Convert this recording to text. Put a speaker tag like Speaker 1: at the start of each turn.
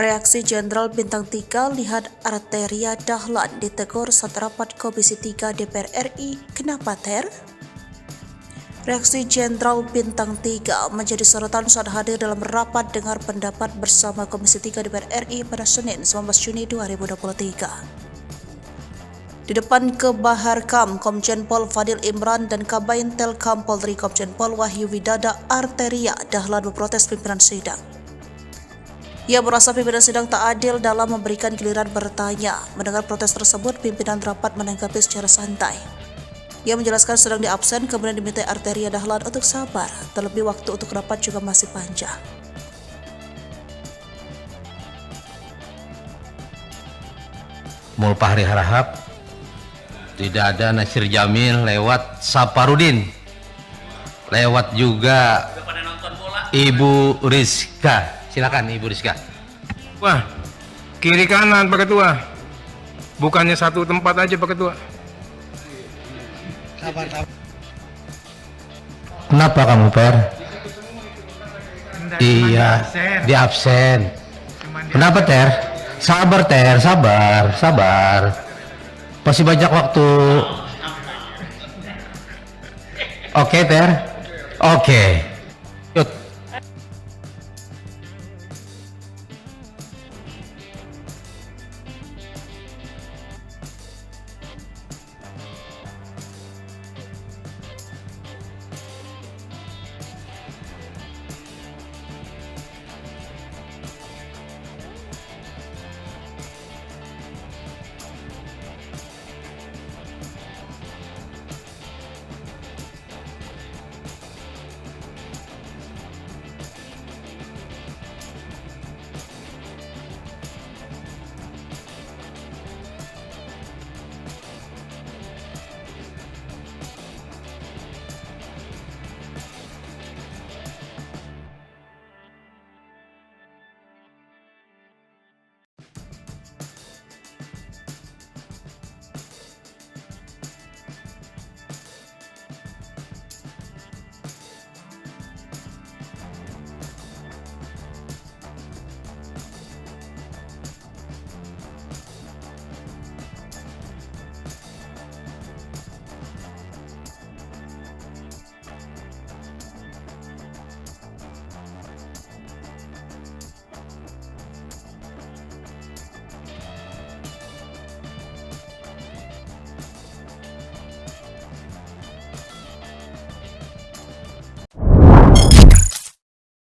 Speaker 1: Reaksi Jenderal Bintang 3 lihat Arteria Dahlan ditegur saat rapat Komisi 3 DPR RI. Kenapa Ter? Reaksi Jenderal Bintang 3 menjadi sorotan saat hadir dalam rapat dengar pendapat bersama Komisi 3 DPR RI pada Senin 19 Juni 2023. Di depan Kebahar Kam, Komjen Pol Fadil Imran dan Kabaintel Kam Polri Komjen Pol Wahyu Widada, Arteria Dahlan memprotes pimpinan sidang. Ia merasa pimpinan sidang tak adil dalam memberikan giliran bertanya. Mendengar protes tersebut, pimpinan rapat menanggapi secara santai. Ia menjelaskan sedang diabsen, kemudian diminta Arteria Dahlan untuk sabar, terlebih waktu untuk rapat juga masih panjang.
Speaker 2: Mulpahri harahap tidak ada Nasir Jamil, lewat Saparudin, lewat juga Ibu Rizka. Silakan Ibu Rizka.
Speaker 3: Wah, kiri kanan Pak Ketua. Bukannya satu tempat aja Pak Ketua.
Speaker 2: Kenapa kamu Per? Iya, di absen. Kenapa Ter? Sabar Ter, sabar. Masih banyak waktu. Oke Ter? Oke.